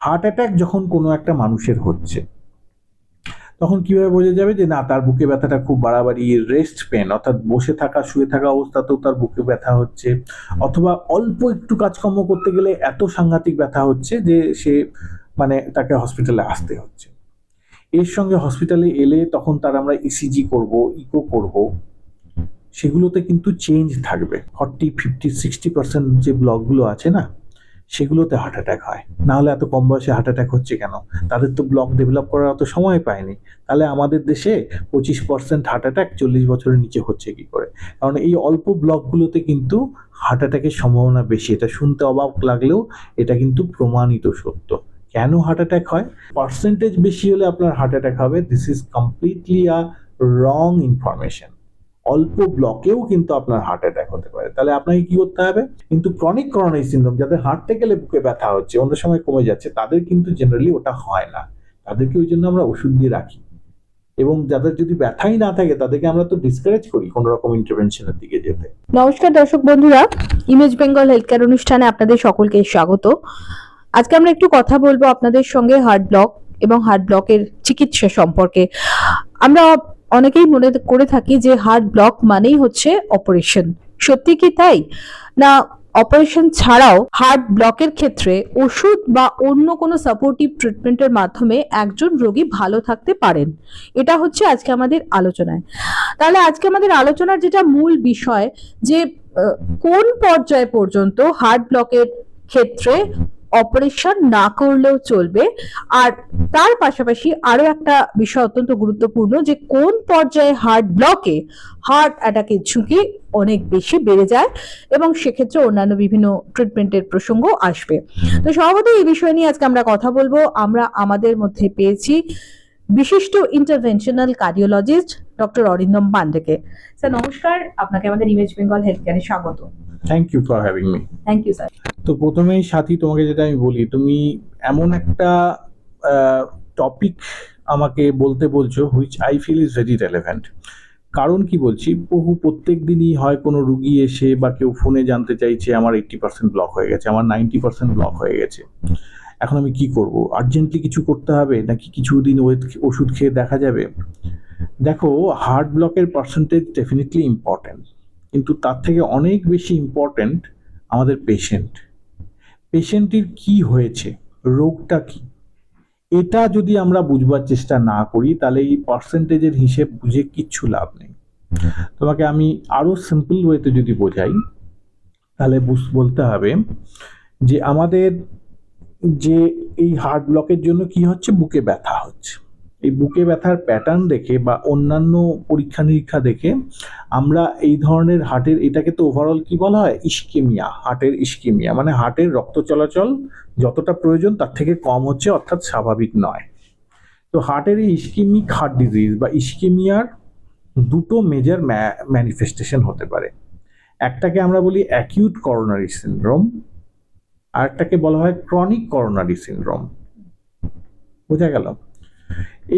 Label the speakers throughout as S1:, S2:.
S1: Heart attack যখন কোনো একটা মানুষের হচ্ছে তখন কিভাবে বোঝা যাবে যে না তার বুকে ব্যথাটা খুব বাড়াবাড়ি, রেস্ট পেন অর্থাৎ বসে থাকা শুয়ে থাকা অবস্থাতেও তার বুকে ব্যথা হচ্ছে, অথবা অল্প একটু কাজকর্ম করতে গেলে এত সাংঘাতিক ব্যথা হচ্ছে যে সে তাকে হসপিটালে আসতে হচ্ছে। এর সঙ্গে হসপিটালে এলে তখন তার আমরা ইসিজি করব, ইকো করব, সেগুলোতে কিন্তু চেঞ্জ থাকবে। 40, 50, 60% যে ব্লকগুলো আছে না, সেগুলোতে হার্ট অ্যাটাক হয়। না হলে এত কম বয়সে হার্ট অ্যাটাক হচ্ছে কেন? তাদের তো ব্লক ডেভেলপ করার অত সময় পায়নি। তাহলে আমাদের দেশে 25% হার্ট অ্যাটাক 40 বছরের নিচে হচ্ছে কি করে? কারণ এই অল্প ব্লকগুলোতে কিন্তু হার্ট অ্যাটাকের সম্ভাবনা বেশি। এটা শুনতে অবাক লাগলেও এটা কিন্তু প্রমাণিত সত্য। কেন হার্ট অ্যাটাক হয়? পার্সেন্টেজ বেশি হলে আপনার হার্ট অ্যাটাক হবে, this is completely a wrong information. অল্প ব্লকেও কিন্তু আপনার হার্ট অ্যাটাক হতে পারে। তাহলে আপনাকে কি করতে হবে? কিন্তু ক্রনিক করোনারি সিনড্রোম, যাদের হাঁটতে গেলে বুকে ব্যথা হচ্ছে, অন্য সময় কমে যাচ্ছে, তাদের কিন্তু জেনারেলি ওটা হয় না। তাদেরকে ওই জন্য আমরা ওষুধ দিয়ে রাখি, এবং যাদের যদি ব্যথাই না থাকে তাদেরকে আমরা তো ডিসকারেজ করি কোনো রকম ইন্টারভেনশনের দিকে যেতে।
S2: নমস্কার দর্শক বন্ধুরা, ইমেজ বেঙ্গল হেলথ কেয়ার অনুষ্ঠানে আপনাদের সকলকে স্বাগত। আজকে আমরা একটু কথা বলবো আপনাদের সঙ্গে হার্ট ব্লক এবং হার্ট ব্লকের চিকিৎসা সম্পর্কে। আমরা অনেকেই মনে করে থাকি যে হার্ট ব্লক মানেই হচ্ছে অপারেশন। সত্যি কি তাই? না, অপারেশন ছাড়াও হার্ট ব্লকের ক্ষেত্রে ওষুধ বা অন্য কোনো সাপোর্টিভ ট্রিটমেন্টের মাধ্যমে একজন রোগী ভালো থাকতে পারেন। এটা হচ্ছে আজকে আমাদের আলোচনায়। তাহলে আজকে আমাদের আলোচনার যেটা মূল বিষয়, যে কোন পর্যায় পর্যন্ত হার্ট ব্লকের ক্ষেত্রে অপারেশন না করলেও চলবে, আর তার পাশাপাশি আরো একটা বিষয় অত্যন্ত গুরুত্বপূর্ণ, যে কোন পর্যায়ে হার্ট ব্লকে হার্ট অ্যাটাকের ঝুঁকি অনেক বেশি বেড়ে যায় এবং সেক্ষেত্রে অন্যান্য বিভিন্ন ট্রিটমেন্টের প্রসঙ্গ আসবে। তো স্বভাবতই এই বিষয় নিয়ে আজকে আমরা কথা বলবো। আমরা আমাদের মধ্যে পেয়েছি বিশিষ্ট ইন্টারভেনশনাল কার্ডিওলজিস্ট ডক্টর অরিন্দম পান্ডেকে। স্যার নমস্কার, আপনাকে আমাদের ইমেজ বেঙ্গল হেলথ কেয়ারে স্বাগত।
S1: Thank you for having me.
S2: Thank you sir.
S1: তো প্রথমেই সাথী, তোমাকে যেটা আমি বলি, তুমি এমন একটা টপিক আমাকে বলতে বলছো which I feel is very relevant. কারণ কি বলছি, প্রত্যেক দিনই হয় কোনো রুগী এসে বা কেউ ফোনে জানতে চাইছে আমার 80% ব্লক হয়ে গেছে, আমার 90% ব্লক হয়ে গেছে, এখন আমি কি করব? আর্জেন্টলি কিছু করতে হবে নাকি কিছুদিন ওষুধ খেয়ে দেখা যাবে? দেখো, হার্ট ব্লকের পার্সেন্টেজ ডেফিনেটলি ইম্পর্টেন্ট, কিন্তু তার থেকে অনেক বেশি ইম্পর্টেন্ট আমাদের পেশেন্টের কি হয়েছে, রোগটা কি, এটা যদি আমরা বুঝবার চেষ্টা না করি তাহলে এই পার্সেন্টেজের হিসেব বুঝে কিচ্ছু লাভ নেই। তোমাকে আমি আরো সিম্পল ওয়েতে যদি বোঝাই, তাহলে বলতে হবে যে আমাদের যে এই হার্ট ব্লকের জন্য কি হচ্ছে, বুকে ব্যথা হচ্ছে। এই বুকে ব্যথার প্যাটার্ন দেখে বা অন্যান্য পরীক্ষা নিরীক্ষা দেখে আমরা এই ধরনের হার্টের, এটাকে তো ওভারঅল কি বলা হয়, ইস্কেমিয়া, হার্টের ইস্কেমিয়া, মানে হার্টের রক্ত চলাচল যতটা প্রয়োজন তার থেকে কম হচ্ছে, অর্থাৎ স্বাভাবিক নয়। তো হার্টের এই ইস্কেমিক হার্ট ডিজিজ বা ইস্কেমিয়ার দুটো মেজর ম্যানিফেস্টেশন হতে পারে। একটাকে আমরা বলি অ্যাকিউট করোনারি সিনড্রোম, আর একটাকে বলা হয় ক্রনিক করোনারি সিনড্রোম। বোঝা গেল?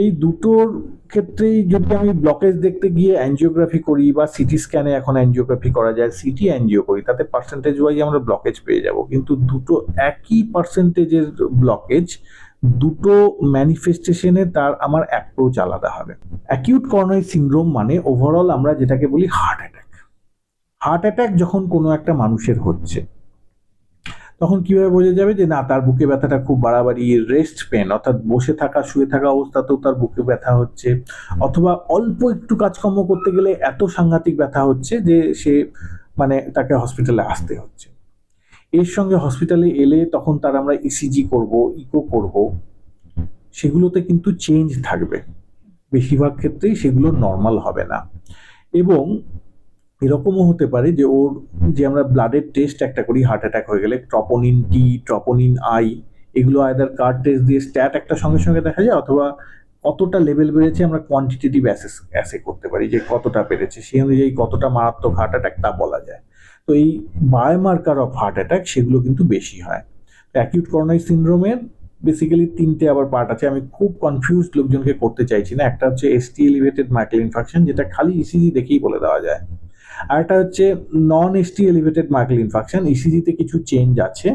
S1: এই দুটোর ক্ষেত্রেই যদি আমি ব্লকেজ দেখতে গিয়ে অ্যাঞ্জিওগ্রাফি করি বা সিটি স্ক্যানে এখন অ্যাঞ্জিওগ্রাফি করা যায়, সিটি অ্যাঞ্জিও করি, তাতে পার্সেন্টেজ ওয়াইজ আমরা ব্লকেজ পেয়ে যাব, কিন্তু দুটো একই পার্সেন্টেজের ব্লকেজ, দুটো ম্যানিফেস্টেশনে তার আমার অ্যাপ্রোচ আলাদা হবে। অ্যাকিউট করোনারি সিনড্রোম মানে ওভারঅল আমরা যেটাকে বলি হার্ট অ্যাটাক। হার্ট অ্যাটাক যখন কোনো একটা মানুষের হচ্ছে তখন কিভাবে বোঝা যাবে যে না তার বুকে ব্যথাটা খুব বাড়াবাড়ি, রেস্ট পেন অর্থাৎ বসে থাকা শুয়ে থাকা অবস্থাতেও তার বুকে ব্যথা হচ্ছে, অথবা অল্প একটু কাজকর্ম করতে গেলে এত সাংঘাতিক ব্যথা হচ্ছে যে সে তাকে হসপিটালে আসতে হচ্ছে। এর সঙ্গে হসপিটালে এলে তখন তার আমরা ইসিজি করব, ইকো করব, সেগুলোতে কিন্তু চেঞ্জ থাকবে। বেশিরভাগ ক্ষেত্রেই সেগুলো নর্মাল হবে না। এবং এরকমও হতে পারে যে ওর যে আমরা ব্লাডের টেস্ট একটা করি হার্ট অ্যাটাক হয়ে গেলে, ট্রপোনিন টি, ট্রপোনিন আই, এগুলো আইদার কার্ড টেস্ট দিয়ে স্ট্যাট একটা সঙ্গে সঙ্গে দেখা যায়, অথবা কতটা লেভেল বেড়েছে আমরা কোয়ান্টিটেটিভ অ্যাসে করতে পারি, যে কতটা বেড়েছে সেই অনুযায়ী কতটা মারাত্মক হার্ট অ্যাটাক তা বলা যায়। তো এই বায়োমার্কার অফ হার্ট অ্যাটাক সেগুলো কিন্তু বেশি হয়। অ্যাকিউট করোনারি সিনড্রোমের বেসিক্যালি তিনটে আবার পার্ট আছে, আমি খুব কনফিউজড লোকজনকে করতে চাইছি না। একটা হচ্ছে এসটি এলিভেটেড মাইক্রো ইনফাকশন, যেটা খালি ইসিজি দেখেই বলে দেওয়া যায়। আর একটা হচ্ছে non ST elevated micro infarction, ইসিজিতে কিছু চেঞ্জ আছে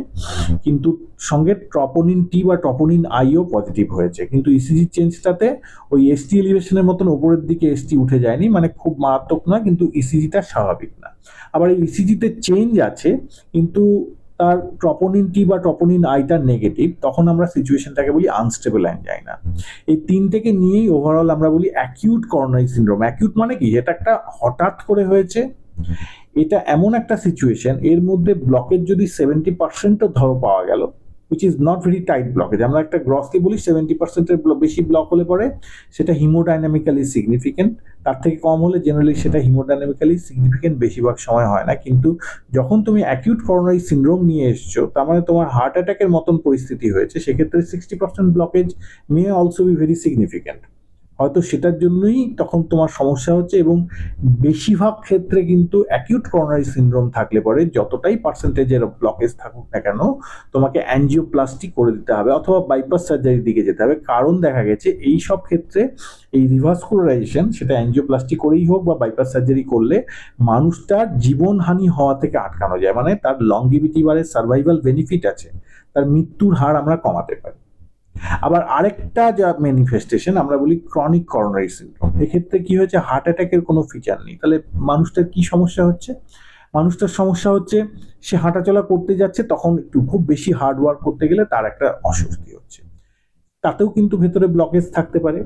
S1: কিন্তু সঙ্গে ট্রপোনিন টি বা ট্রপোনিন আইও পজিটিভ হয়েছে, কিন্তু ইসিজি চেঞ্জটাতে ওই এসটি এলিভেশনের মতন ওপরের দিকে এসটি উঠে যায়নি, মানে খুব মারাত্মক নয় কিন্তু ইসিজিটা স্বাভাবিক না। আবার এই ইসিজিতে চেঞ্জ আছে কিন্তু তার ট্রপোনিন টি বা ট্রপোনিন আইটা নেগেটিভ, তখন আমরা সিচুয়েশনটাকে বলি আনস্টেবল অ্যাঞ্জাইনা। এই তিনটেকে নিয়েই ওভারঅল আমরা বলি অ্যাকিউট করোনারি সিনড্রোম। অ্যাকিউট মানে কি, এটা একটা হঠাৎ করে হয়েছে, এটা এমন একটা সিচুয়েশন এর মধ্যে ব্লকেজ যদি 70%ও ধরো পাওয়া গেল, which is not very tight blockage, আমরা একটা গ্রসলি বলি 70%-এর বেশি ব্লক হলে পরে সেটা হিমোডাইনামিক্যালি সিগনিফিকেন্ট, তার থেকে কম হলে জেনারেলি সেটা হিমোডাইনামিক্যালি সিগনিফিকেন্ট বেশিরভাগ সময় হয় না। কিন্তু যখন তুমি অ্যাকিউট করোনারি সিনড্রোম নিয়ে এসছো, তার মানে তোমার হার্ট অ্যাটাকের মতন পরিস্থিতি হয়েছে, সেক্ষেত্রে 60% blockage may also be very significant. হয়তো সেটার জন্যই তখন তোমার সমস্যা হচ্ছে, এবং বেশিরভাগ ক্ষেত্রে কিন্তু অ্যাকিউট করোনারি সিনড্রোম থাকলে পরে যতটাই পার্সেন্টেজের ব্লকেজ থাকুক না কেন, তোমাকে অ্যাঞ্জিওপ্লাস্টি করে দিতে হবে অথবা বাইপাস সার্জারির দিকে যেতে হবে। কারণ দেখা গেছে এই সব ক্ষেত্রে এই রিভাসকুলারাইজেশন, সেটা অ্যাঞ্জিওপ্লাস্টি করেই হোক বা বাইপাস সার্জারি করলে, মানুষটার জীবনহানি হওয়া থেকে আটকানো যায়, মানে তার লংজিভিটি বাড়ে, সার্ভাইভাল বেনিফিট আছে, তার মৃত্যুর হার আমরা কমাতে পারি। আবার আরেকটা যা ম্যানিফেস্টেশন আমরা বলি ক্রনিক করোনারি সিনড্রোম। এক্ষেত্রে কি হয়েছে, হার্ট অ্যাটাকের কোনো ফিচার নেই, তাহলে মানুষটার কি সমস্যা হচ্ছে, মানুষটার সমস্যা হচ্ছে সে হাঁটাচলা করতে যাচ্ছে, তখন একটু খুব বেশি হার্ড ওয়ার্ক করতে গেলে তার একটা অস্বস্তি হচ্ছে, তাতেও কিন্তু ভেতরে ব্লকেজ থাকতে পারে।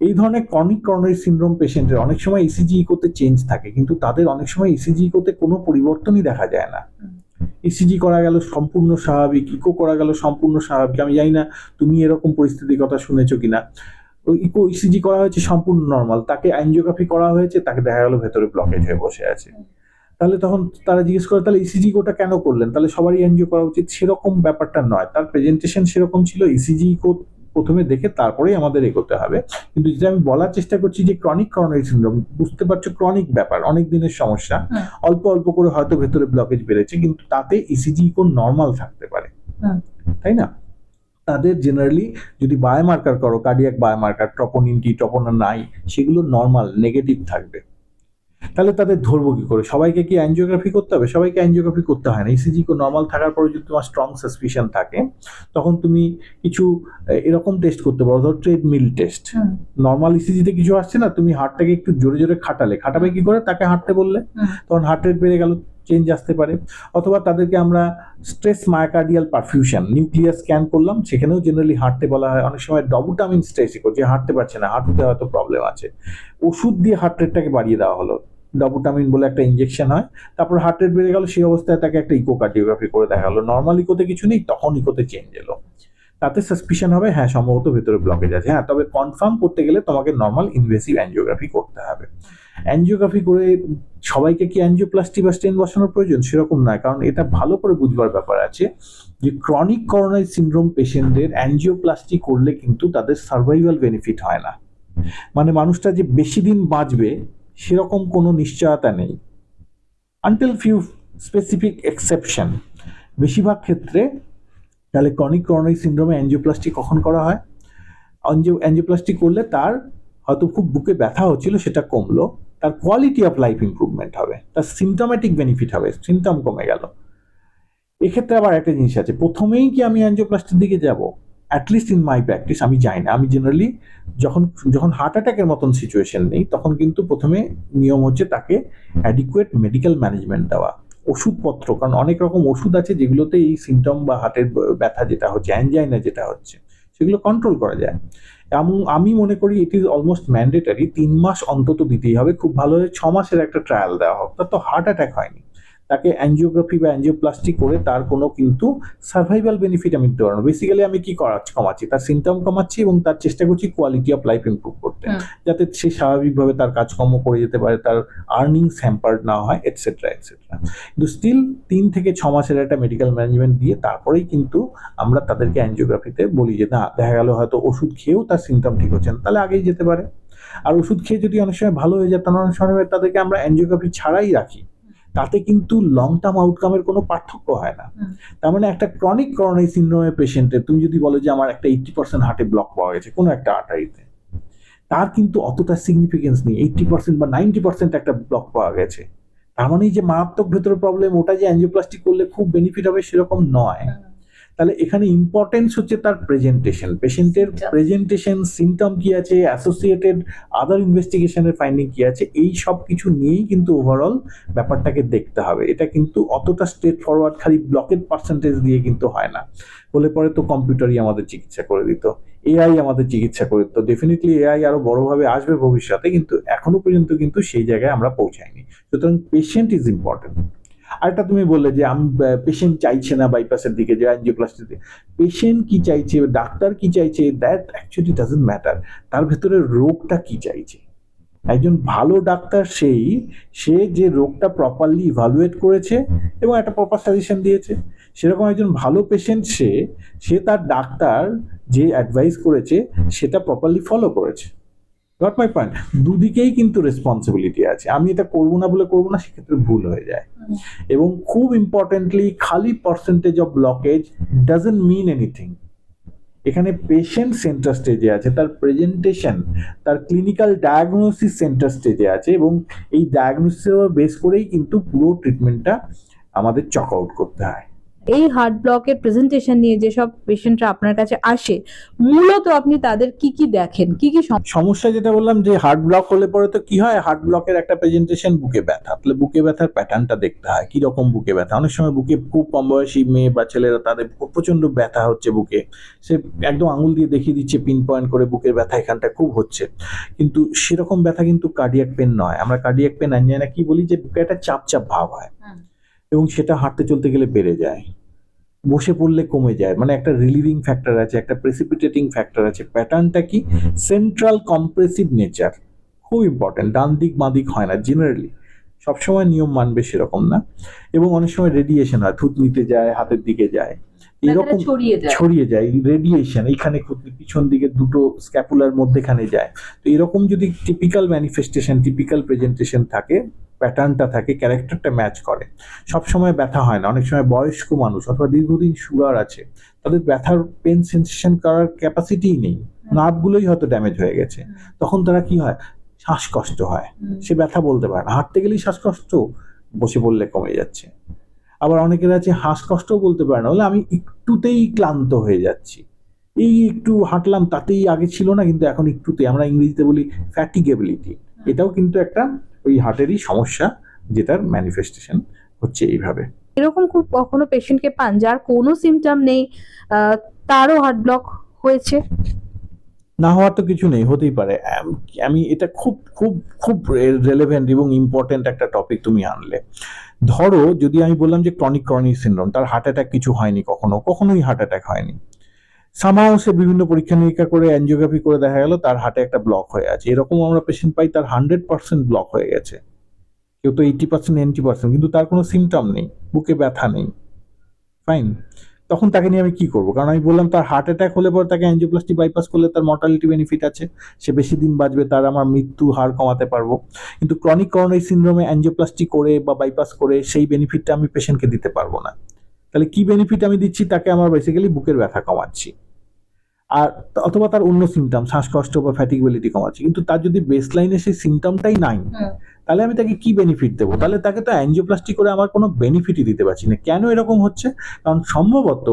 S1: এই ধরনের ক্রনিক করোনারি সিনড্রোম পেশেন্টের অনেক সময় ইসিজি ইকোতে চেঞ্জ থাকে, কিন্তু তাদের অনেক সময় ইসিজি ইকোতে কোনো পরিবর্তনই দেখা যায় না। ইসিজি করা গেল সম্পূর্ণ স্বাভাবিক, ইকো করা গেল সম্পূর্ণ স্বাভাবিক। আমি জানি না তুমি এরকম পরিস্থিতির কথা শুনেছো কিনা, ওই ইকো ইসিজি করা হয়েছে সম্পূর্ণ নর্মাল, তাকে অ্যাঞ্জিওগ্রাফি করা হয়েছে, তাকে দেখা গেল ভেতরে ব্লকেজ হয়ে বসে আছে। তাহলে তখন তারা জিজ্ঞেস করে তাহলে ইসিজি কোটা কেন করলেন, তাহলে সবারই এনজিও করা উচিত, সেরকম ব্যাপারটা নয়। তার প্রেজেন্টেশন সেরকম ছিল, ইসিজি ইকো প্রথমে দেখে তারপরেই আমাদের এগোতে হবে। কিন্তু যেটা আমি বলার চেষ্টা করছি যে ক্রনিক করোনারি সিনড্রোম, বুঝতে পারছো, ক্রনিক ব্যাপার, অনেক দিনের সমস্যা, অল্প অল্প করে হয়তো ভেতরে ব্লকেজ বেড়েছে, কিন্তু তাতে ইসিজি ইকো নর্মাল থাকতে পারে, তাই না? তাদের জেনারেলি যদি বায়োমার্কার করো, cardiac biomarker troponin T, troponin I, সেগুলো নর্মাল নেগেটিভ থাকবে। তাহলে তাদের ধরবো কি করে? সবাইকে কি অ্যাঞ্জিওগ্রাফি করতে হবে? সবাইকে অ্যাঞ্জিওগ্রাফি করতে হয় না। ইসিজি কো নর্মাল থাকার পরে যদি তোমার স্ট্রং সাসপিশন থাকে, তখন তুমি কিছু এরকম টেস্ট করতে পারো, ধরো ট্রেডমিল টেস্ট। নর্মাল ইসিজিতে কিছু আসছে না, তুমি হার্টটাকে একটু জোরে জোরে খাটাবে কি করে, তাকে হাঁটতে বললে, তখন হার্ট রেট বেড়ে গেল, চেঞ্জ আসতে পারে। অথবা তাদেরকে আমরা stress myocardial perfusion, nucleus scan করলাম, সেখানেও জেনারেলি হাঁটতে বলা হয়। অনেক সময় ডবুটামিন স্ট্রেস যে হাঁটতে পারছে না, হাঁটুতে হয়তো প্রবলেম আছে, ওষুধ দিয়ে হার্ট রেটটাকে বাড়িয়ে দেওয়া হলো, ডবুটামিন বলে একটা ইনজেকশন হয়, তারপর হার্ট রেট বেড়ে গেল, সেই অবস্থায় তাকে একটা ইকোকার্ডিওগ্রাফি করে দেখা গেলো, নর্মাল ইকোতে কিছু নেই, তখন ইকোতে চেঞ্জ এলো, তাতে সাসপিশন হবে হ্যাঁ সম্ভবত ভেতরে ব্লকেজ আছে। হ্যাঁ, তবে কনফার্ম করতে গেলে তোমাকে নর্মাল ইনভেসিভ অ্যাঞ্জিওগ্রাফি করতে হবে। অ্যাঞ্জিওগ্রাফি করে সবাইকে কি অ্যাঞ্জিওপ্লাস্টি বা স্টেন বসানোর প্রয়োজন সেরকম নয়, কারণ এটা ভালো করে বুঝবার ব্যাপার আছে যে ক্রনিক করোনারি সিনড্রোম পেশেন্টদের অ্যাঞ্জিওপ্লাস্টি করলে কিন্তু তাদের সার্ভাইভাল বেনিফিট হয় না, মানে মানুষটা যে বেশি দিন বাঁচবে সেরকম কোনো নিশ্চয়তা নেই, আনটিল ফিউ স্পেসিফিক এক্সেপশন। বেশিরভাগ ক্ষেত্রে তাহলে ক্রনিক করোনারি সিনড্রোমে অ্যাঞ্জিওপ্লাস্টি কখন করা হয়? অ্যাঞ্জিওপ্লাস্টি করলে তার হয়তো খুব বুকে ব্যথা হচ্ছিল, সেটা কমলো, তার কোয়ালিটি অফ লাইফ ইমপ্রুভমেন্ট হবে, তার সিমটমেটিক বেনিফিট হবে, সিমটম কমে গেল। এক্ষেত্রে আবার একটা জিনিস আছে, প্রথমেই কি আমি অ্যাঞ্জিওপ্লাস্টির দিকে যাব? অ্যাটলিস্ট ইন মাই প্র্যাকটিস আমি যাই না। আমি জেনারেলি যখন হার্ট অ্যাটাকের মতন সিচুয়েশন নেই, তখন কিন্তু প্রথমে নিয়ম হচ্ছে তাকে অ্যাডিকুয়েট মেডিকেল ম্যানেজমেন্ট দেওয়া, ওষুধপত্র, কারণ অনেক রকম ওষুধ আছে যেগুলোতে এই সিমটম বা হার্টের ব্যথা যেটা হচ্ছে, অ্যাঞ্জাইনা যেটা হচ্ছে, সেগুলো কন্ট্রোল করা যায়। এবং আমি মনে করি ইট ইজ অলমোস্ট ম্যান্ডেটারি 3 মাস অন্তত দিতেই হবে, খুব ভালো হলে 6 মাসের একটা ট্রায়াল দেওয়া হোক। তার তো হার্ট অ্যাটাক হয়নি, তাকে অ্যাঞ্জিওগ্রাফি বা অ্যাঞ্জিওপ্লাস্টি করে তার কোনো কিন্তু সার্ভাইভাল বেনিফিট আমি দিতে পারবো। বেসিক্যালি আমি কি কমাচ্ছি, তার সিমটম কমাচ্ছি এবং তার চেষ্টা করছি কোয়ালিটি অফ লাইফ ইমপ্রুভ করতে, যাতে সে স্বাভাবিকভাবে তার কাজকর্ম করে যেতে পারে, তার আর্নিংস হ্যাম্পার্ড না হয়, এটসেট্রা এটসেট্রা। কিন্তু স্টিল 3 থেকে 6 মাসের একটা মেডিকেল ম্যানেজমেন্ট দিয়ে তারপরেই কিন্তু আমরা তাদেরকে অ্যাঞ্জিওগ্রাফিতে বলি যে না, দেখা গেল হয়তো ওষুধ খেয়েও তার সিমটম ঠিক হচ্ছে না, তাহলে আগেই যেতে পারে। আর ওষুধ খেয়ে যদি অনেক সময় ভালো হয়ে যায়, অনেক সময় তাদেরকে আমরা অ্যাঞ্জিওগ্রাফি ছাড়াই রাখি, তাতে কিন্তু লং টার্ম আউটকামের কোনো পার্থক্য হয় না। তার মানে একটা ক্রনিক করোনারি সিনড্রোমের পেশেন্টের তুমি যদি বলো যে আমার একটা 80% হার্টে ব্লক পাওয়া গেছে কোনো একটা আর্টারিতে, তার কিন্তু অতটা সিগনিফিকেন্স নেই। 80% বা 90% একটা ব্লক পাওয়া গেছে, তার মানে যে মারাত্মক ভেতরে প্রবলেম, ওটা যে অ্যাঞ্জিওপ্লাস্টি করলে খুব বেনিফিট হবে সেরকম নয়। তাহলে এখানে ইম্পর্টেন্স হচ্ছে তার প্রেজেন্টেশন, পেশেন্টের প্রেজেন্টেশন, সিমটম কি আছে, অ্যাসোসিয়েটেড আদার ইনভেস্টিগেশনের ফাইন্ডিং কি আছে, এই সব কিছু নিয়েই কিন্তু ওভারঅল ব্যাপারটাকে দেখতে হবে। এটা কিন্তু অতটা স্ট্রেট ফরওয়ার্ড খালি ব্লকের পার্সেন্টেজ দিয়ে কিন্তু হয় না। বলে পরে তো কম্পিউটারই আমাদের চিকিৎসা করে দিত, এআই আমাদের চিকিৎসা করে দিত। ডেফিনেটলি এআই আরো বড়ভাবে আসবে ভবিষ্যতে, কিন্তু এখনো পর্যন্ত কিন্তু সেই জায়গায় আমরা পৌঁছাইনি। সুতরাং পেশেন্ট ইজ ইম্পর্টেন্ট। আরেকটা তুমি বললে যে আমি পেশেন্ট চাইছে না বাইপাসের দিকে, যে অ্যাঞ্জিওপ্লাস্টির দিকে। পেশেন্ট কি চাইছে, ডাক্তার কি চাইছে, দ্যাট অ্যাকচুয়ালি ডাজন্ট ম্যাটার। তার ভেতরে রোগটা কি চাইছে। একজন ভালো ডাক্তার সে যে রোগটা প্রপারলি ইভালুয়েট করেছে এবং একটা প্রপার সাজেশন দিয়েছে। সেরকম একজন ভালো পেশেন্ট সে তার ডাক্তার যে অ্যাডভাইস করেছে সেটা প্রপারলি ফলো করেছে। Got my point? দুদিকেই কিন্তু রেসপন্সিবিলিটি আছে। আমি এটা করবো না বলে করবো না, সেক্ষেত্রে ভুল হয়ে যায়। এবং খুব ইম্পর্টেন্টলি, খালি percentage of blockage doesn't mean anything. এখানে পেশেন্ট সেন্টার স্টেজে আছে, তার প্রেজেন্টেশন, তার ক্লিনিক্যাল ডায়াগনোসিস সেন্টার স্টেজে আছে, এবং এই ডায়াগনোসিসের উপর বেস করেই কিন্তু পুরো ট্রিটমেন্টটা আমাদের চক আউট করতে হয়।
S2: এই হার্ট ব্লকের প্রেজেন্টেশন নিয়ে যেসব পেশেন্টরা আপনার কাছে আসে, মূলত আপনি তাদের কি কি দেখেন, কি কি
S1: সমস্যা? যেটা বললাম যে হার্ট ব্লক হলে পরে তো কি হয়, হার্ট ব্লকের একটা প্রেজেন্টেশন বুকে ব্যথা। তাহলে বুকে ব্যথার প্যাটার্নটা দেখতে হয়, কি রকম বুকে ব্যথা। অনেক সময় বুকে খুব কম বয়সী মেয়ে বা ছেলেরা, তাদের প্রচন্ড ব্যথা হচ্ছে বুকে, সে একদম আঙুল দিয়ে দেখিয়ে দিচ্ছে পিন পয়েন্ট করে বুকের ব্যথা এখানটা খুব হচ্ছে, কিন্তু সেরকম ব্যথা কিন্তু কার্ডিয়াক পেন নয়। আমরা কার্ডিয়াক পেন আনজাইনা কি বলি, যে বুকে একটা চাপ চাপ ভাব হয় এবং সেটা হাঁটতে চলতে গেলে বেড়ে যায়, বসে পড়লে কমে যায়। মানে একটা রিলিভিং ফ্যাক্টর আছে, একটা প্রেসিপিটেটিং ফ্যাক্টর আছে। প্যাটার্নটা কি? সেন্ট্রাল কম্প্রেসিভ নেচার, খুব ইম্পর্টেন্ট। ডান দিক বাঁ দিক হয় না জেনারেলি, সবসময় নিয়ম মানবে সেরকম না। এবং অনেক সময় রেডিয়েশন হয়, থুতনিতে যায়, হাতের দিকে যায়, এরকম ছড়িয়ে যায় রেডিয়েশন। এইখানে পিছন দিকে দুটো স্ক্যাপুলার মধ্যেখানে যায়। তো এরকম যদি টিপিক্যাল ম্যানিফেস্টেশন, টিপিক্যাল প্রেজেন্টেশন থাকে, প্যাটার্নটা থাকে, ক্যারেক্টারটা ম্যাচ করে, সবসময় ব্যথা হয় না। অনেক সময় বয়স্ক মানুষ অথবা দীর্ঘদিন সুগার আছে, তাদের ব্যথার পেন সেন্সেশন করার ক্যাপাসিটিই নেই, নার্ভগুলোই হয়তো ড্যামেজ হয়ে গেছে। তখন তারা কি হয়, শ্বাসকষ্ট হয়, সে ব্যথা বলতে পারে না। হাঁটতে গেলেই শ্বাসকষ্ট, বসে পড়লে কমে যাচ্ছে। আবার অনেকের আছে শ্বাসকষ্টও বলতে পারে না, বলে আমি একটুতেই ক্লান্ত হয়ে যাচ্ছি, এই একটু হাঁটলাম তাতেই আগে ছিল না, কিন্তু এখন একটুতে, আমরা ইংরেজিতে বলি ফ্যাটিগেবিলিটি। এটাও কিন্তু একটা ওই হার্টেরই সমস্যা, যেটার ম্যানিফেস্টেশন হচ্ছে এইভাবে।
S2: এরকম খুব কখনো পেশেন্টকে পান যার কোনো সিমটম নেই, তারও হার্ট ব্লক হয়েছে?
S1: না হওয়ার তো কিছু নেই, হতেই পারে। আমি এটা খুব খুব খুব রেলেভেন্ট এবং ইম্পর্টেন্ট একটা টপিক তুমি আনলে। ধরো যদি আমি বললাম যে ক্রনিক সিনড্রোম, তার হার্ট অ্যাটাক কিছু হয়নি, কখনোই হার্ট অ্যাটাক হয়নি, সামহাও সে বিভিন্ন পরীক্ষা নিরীক্ষা করে অ্যাঞ্জিওগ্রাফি করে দেখা গেল তার হার্টে একটা ব্লক হয়ে আছে। এরকম আমরা পেশেন্ট পাই, তার 100% ব্লক হয়ে গেছে, কেউ তো 80% 90%, কিন্তু তার কোনো সিমটম নেই, বুকে ব্যথা নেই, ফাইন। তখন তাকে নিয়ে আমি কি করবো? কারণ আমি বললাম তার হার্ট অ্যাটাক হলে পরে তাকে অ্যাঞ্জিওপ্লাস্টি বাইপাস করলে তার মর্টালিটি বেনিফিট আছে, সে বেশি দিন বাঁচবে, তার আমার মৃত্যু হার কমাতে পারবো। কিন্তু ক্রনিক করোনারি সিনড্রোমে অ্যাঞ্জিওপ্লাস্টি করে বা বাইপাস করে সেই বেনিফিটটা আমি পেশেন্টকে দিতে পারবো না। তাহলে কি বেনিফিট আমি দিচ্ছি? তাকে আমার বেসিক্যালি বুকের ব্যথা কমাচ্ছি, আর অথবা তার অন্য সিমটম, শ্বাসকষ্ট বা ফ্যাটিগেবিলিটি কমাচ্ছি, কিন্তু তার যদি বেসলাইনে সেই সিমটমটাই নাই, তাহলে আমি তাকে কি বেনিফিট দেবো? তাহলে তাকে তো অ্যাঞ্জিওপ্লাস্টি করে আমার কোনো বেনিফিটই দিতে পারছি না। কেন এরকম হচ্ছে? কারণ সম্ভবত